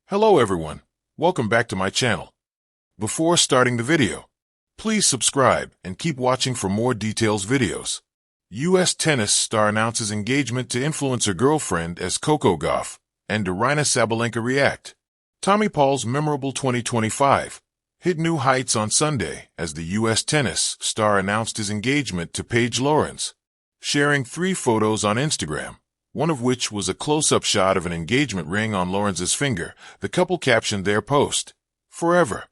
Hello everyone, welcome back to my channel. Before starting the video, please subscribe and keep watching for more details videos. U.S. tennis star announces engagement to influencer girlfriend as Coco Gauff, and Aryna Sabalenka react. Tommy Paul's memorable 2025 hit new heights on Sunday as the U.S. tennis star announced his engagement to Paige Lawrence, sharing 3 photos on Instagram, one of which was a close-up shot of an engagement ring on Lawrence's finger. The couple captioned their post, "Forever."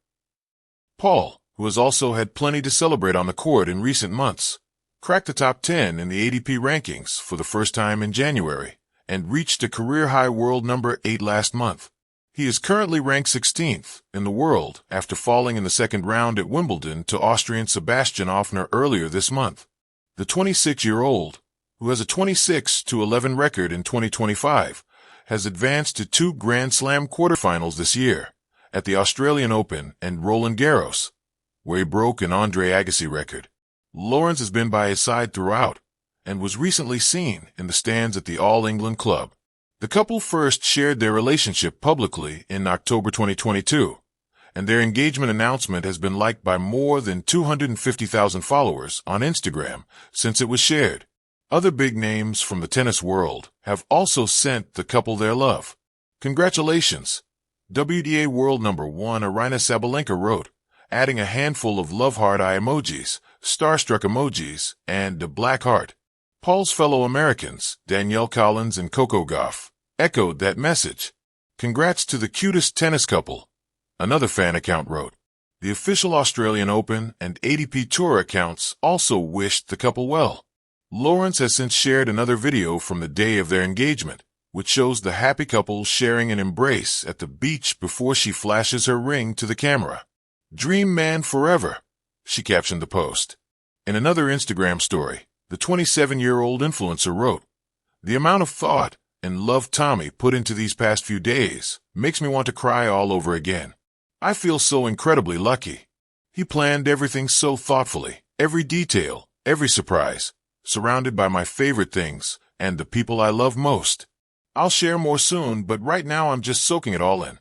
Paul, who has also had plenty to celebrate on the court in recent months, cracked the top 10 in the ADP rankings for the first time in January and reached a career-high world number 8 last month. He is currently ranked 16th in the world after falling in the second round at Wimbledon to Austrian Sebastian Offner earlier this month. The 26-year-old, who has a 26-11 record in 2025, has advanced to 2 Grand Slam quarterfinals this year, at the Australian Open and Roland Garros, where he broke an Andre Agassi record. Lawrence has been by his side throughout, and was recently seen in the stands at the All England Club. The couple first shared their relationship publicly in October 2022, and their engagement announcement has been liked by more than 250,000 followers on Instagram since it was shared. Other big names from the tennis world have also sent the couple their love. "Congratulations," WTA world number 1 Aryna Sabalenka wrote, adding a handful of love heart eye emojis, starstruck emojis, and a black heart. Paul's fellow Americans, Danielle Collins and Coco Gauff, echoed that message. "Congrats to the cutest tennis couple," another fan account wrote. The official Australian Open and ADP Tour accounts also wished the couple well. Lawrence has since shared another video from the day of their engagement, which shows the happy couple sharing an embrace at the beach before she flashes her ring to the camera. "Dream man forever," she captioned the post. In another Instagram story, the 27-year-old influencer wrote, "The amount of thought and love Tommy put into these past few days makes me want to cry all over again. I feel so incredibly lucky. He planned everything so thoughtfully, every detail, every surprise, surrounded by my favorite things and the people I love most. I'll share more soon, but right now I'm just soaking it all in.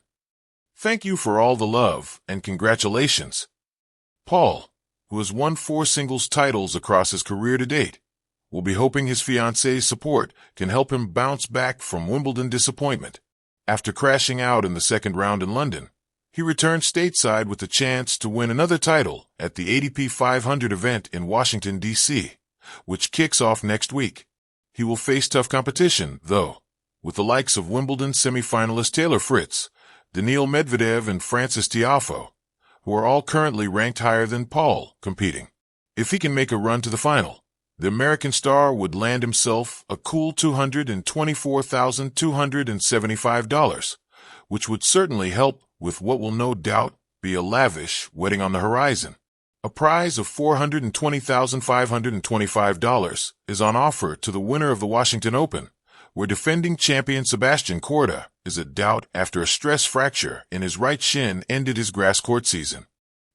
Thank you for all the love and congratulations." Paul, who has won 4 singles titles across his career to date, will be hoping his fiancée's support can help him bounce back from Wimbledon disappointment. After crashing out in the second round in London, he returned stateside with the chance to win another title at the ADP 500 event in Washington, D.C., which kicks off next week. He will face tough competition, though, with the likes of Wimbledon semi-finalist Taylor Fritz, Daniil Medvedev and Frances Tiafoe, who are all currently ranked higher than Paul, competing. If he can make a run to the final, the American star would land himself a cool $224,275, which would certainly help with what will no doubt be a lavish wedding on the horizon. A prize of $420,525 is on offer to the winner of the Washington Open, where defending champion Sebastian Korda is a doubt after a stress fracture in his right shin ended his grass court season.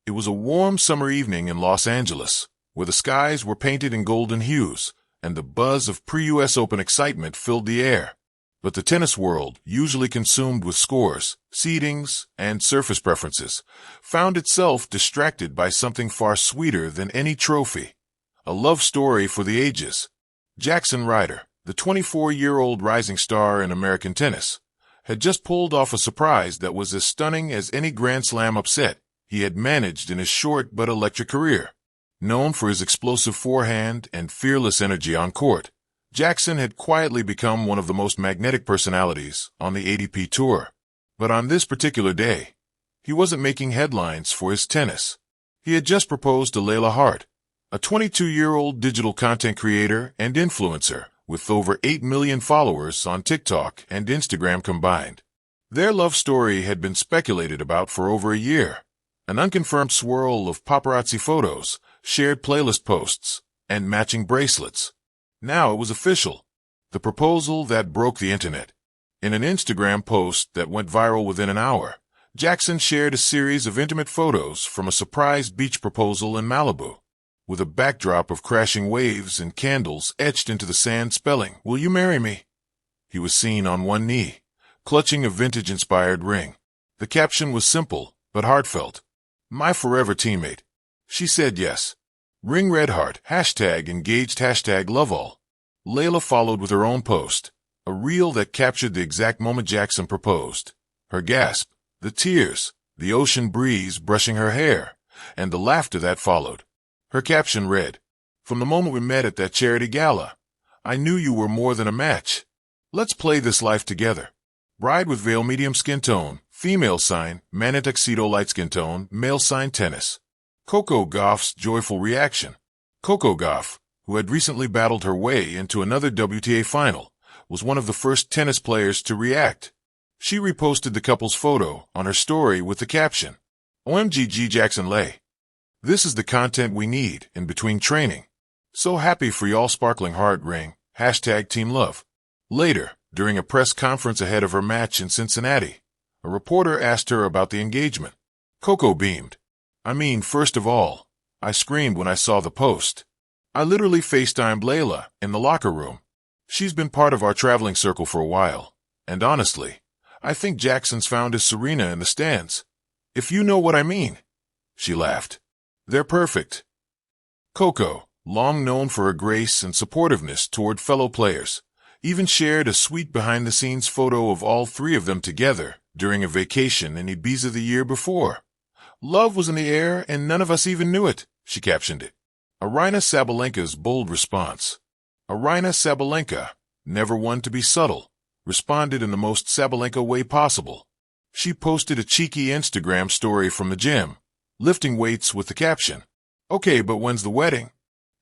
It was a warm summer evening in Los Angeles, where the skies were painted in golden hues, and the buzz of pre-US Open excitement filled the air. But the tennis world, usually consumed with scores, seedings, and surface preferences, found itself distracted by something far sweeter than any trophy: a love story for the ages. Jackson Ryder, the 24-year-old rising star in American tennis, had just pulled off a surprise that was as stunning as any Grand Slam upset he had managed in his short but electric career. Known for his explosive forehand and fearless energy on court, Jackson had quietly become one of the most magnetic personalities on the ADP Tour. But on this particular day, he wasn't making headlines for his tennis. He had just proposed to Layla Hart, a 22-year-old digital content creator and influencer with over 8 million followers on TikTok and Instagram combined. Their love story had been speculated about for over a year. An unconfirmed swirl of paparazzi photos, shared playlist posts, and matching bracelets. Now it was official. The proposal that broke the internet. In an Instagram post that went viral within an hour, Jackson shared a series of intimate photos from a surprise beach proposal in Malibu, with a backdrop of crashing waves and candles etched into the sand spelling, "Will you marry me?" He was seen on one knee, clutching a vintage-inspired ring. The caption was simple, but heartfelt. My forever teammate. She said yes. Ring red heart, #engaged, #loveall. Layla followed with her own post, a reel that captured the exact moment Jackson proposed. Her gasp, the tears, the ocean breeze brushing her hair, and the laughter that followed. Her caption read, "From the moment we met at that charity gala, I knew you were more than a match. Let's play this life together. Bride with veil, medium skin tone, female sign, man in tuxedo, light skin tone, male sign, tennis." Coco Gauff's joyful reaction. Coco Gauff, who had recently battled her way into another WTA final, was one of the first tennis players to react. She reposted the couple's photo on her story with the caption, "OMG Jackson Lay. This is the content we need in between training. So happy for y'all, sparkling heart ring, #Team Love." Later, during a press conference ahead of her match in Cincinnati, a reporter asked her about the engagement. Coco beamed. "I mean, first of all, I screamed when I saw the post. I literally FaceTimed Layla in the locker room. She's been part of our traveling circle for a while, and honestly, I think Jackson's found his Serena in the stands. If you know what I mean." She laughed. "They're perfect." Coco, long known for her grace and supportiveness toward fellow players, even shared a sweet behind-the-scenes photo of all three of them together during a vacation in Ibiza the year before. "Love was in the air and none of us even knew it," she captioned it. Aryna Sabalenka's bold response. Aryna Sabalenka, never one to be subtle, responded in the most Sabalenka way possible. She posted a cheeky Instagram story from the gym, lifting weights with the caption, "Okay, but when's the wedding?"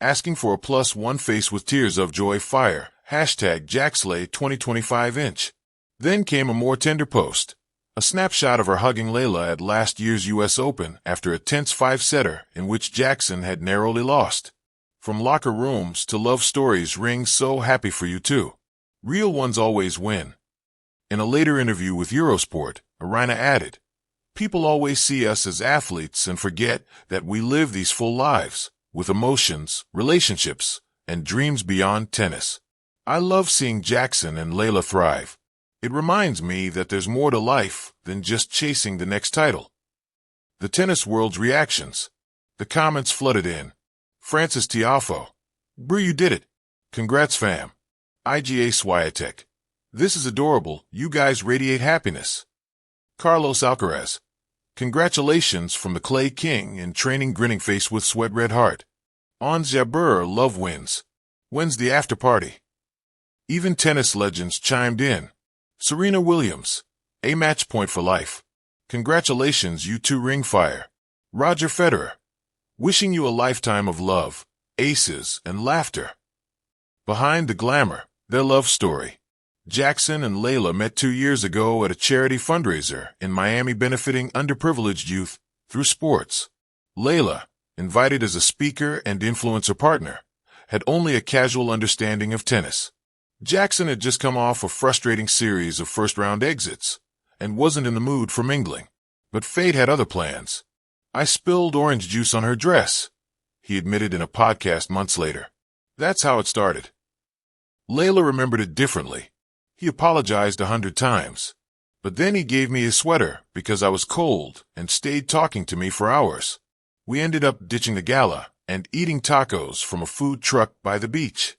Asking for a +1 face with tears of joy fire, #JackSlay 2025". Then came a more tender post, a snapshot of her hugging Layla at last year's U.S. Open after a tense 5-setter in which Jackson had narrowly lost. From locker rooms to love stories ring so happy for you too. Real ones always win. In a later interview with Eurosport, Aryna added, "People always see us as athletes and forget that we live these full lives, with emotions, relationships, and dreams beyond tennis. I love seeing Jackson and Layla thrive. It reminds me that there's more to life than just chasing the next title." The tennis world's reactions. The comments flooded in. Francis Tiafo. "Bro, you did it. Congrats, fam. IGA Swiatek. This is adorable. You guys radiate happiness." Carlos Alcaraz. "Congratulations from the Clay King in training, grinning face with sweat red heart. Ons Jabeur, love wins. When's the after party?" Even tennis legends chimed in. Serena Williams. "A match point for life. Congratulations, you two ring fire." Roger Federer. "Wishing you a lifetime of love, aces, and laughter." Behind the glamour, their love story. Jackson and Layla met 2 years ago at a charity fundraiser in Miami benefiting underprivileged youth through sports. Layla, invited as a speaker and influencer partner, had only a casual understanding of tennis. Jackson had just come off a frustrating series of first-round exits and wasn't in the mood for mingling. But fate had other plans. "I spilled orange juice on her dress," he admitted in a podcast months later. That's how it started. Layla remembered it differently. "He apologized 100 times. But then he gave me his sweater because I was cold and stayed talking to me for hours. We ended up ditching the gala and eating tacos from a food truck by the beach."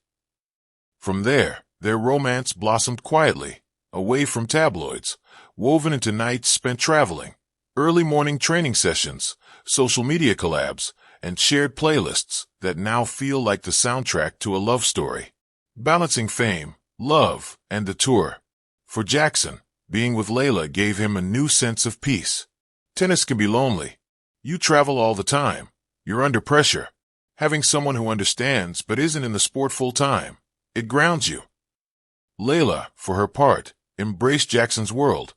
From there, their romance blossomed quietly, away from tabloids, woven into nights spent traveling, early morning training sessions, social media collabs, and shared playlists that now feel like the soundtrack to a love story. Balancing fame, love, and the tour. For Jackson, being with Layla gave him a new sense of peace. Tennis can be lonely. You travel all the time. You're under pressure. Having someone who understands but isn't in the sport full time, it grounds you. Layla, for her part, embraced Jackson's world.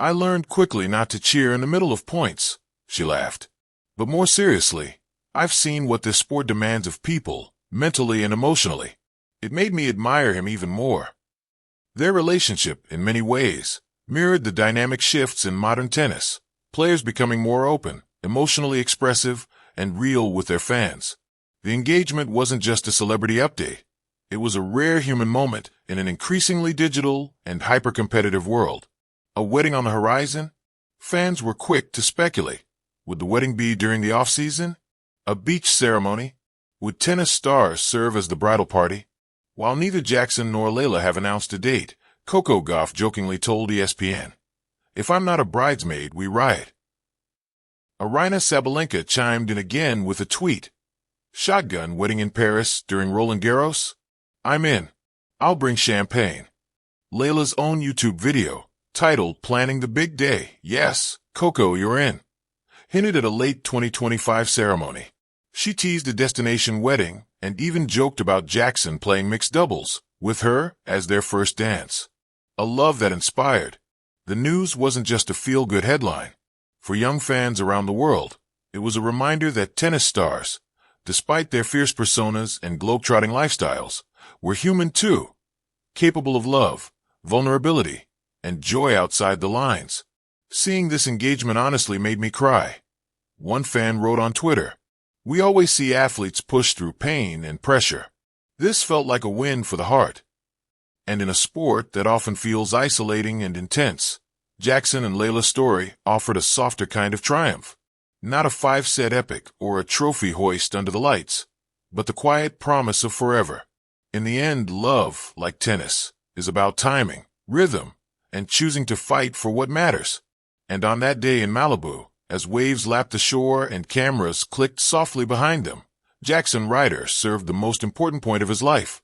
"I learned quickly not to cheer in the middle of points," she laughed. "But more seriously, I've seen what this sport demands of people, mentally and emotionally. It made me admire him even more." Their relationship, in many ways, mirrored the dynamic shifts in modern tennis, players becoming more open, emotionally expressive, and real with their fans. The engagement wasn't just a celebrity update. It was a rare human moment in an increasingly digital and hyper-competitive world. A wedding on the horizon? Fans were quick to speculate. Would the wedding be during the off-season? A beach ceremony? Would tennis stars serve as the bridal party? While neither Jackson nor Layla have announced a date, Coco Gauff jokingly told ESPN, "If I'm not a bridesmaid, we riot." Aryna Sabalenka chimed in again with a tweet. "Shotgun wedding in Paris during Roland Garros? I'm in. I'll bring champagne." Layla's own YouTube video, titled "Planning the Big Day, Yes, Coco, You're In," hinted at a late 2025 ceremony. She teased a destination wedding and even joked about Jackson playing mixed doubles with her as their first dance. A love that inspired. The news wasn't just a feel-good headline. For young fans around the world, it was a reminder that tennis stars, despite their fierce personas and globetrotting lifestyles, were human too, capable of love, vulnerability, and joy outside the lines. Seeing this engagement honestly made me cry. One fan wrote on Twitter, "We always see athletes push through pain and pressure. This felt like a win for the heart." And in a sport that often feels isolating and intense, Jackson and Layla's story offered a softer kind of triumph. Not a 5-set epic or a trophy hoist under the lights, but the quiet promise of forever. In the end, love, like tennis, is about timing, rhythm, and choosing to fight for what matters. And on that day in Malibu, as waves lapped the shore and cameras clicked softly behind them, Jackson Ryder served the most important point of his life.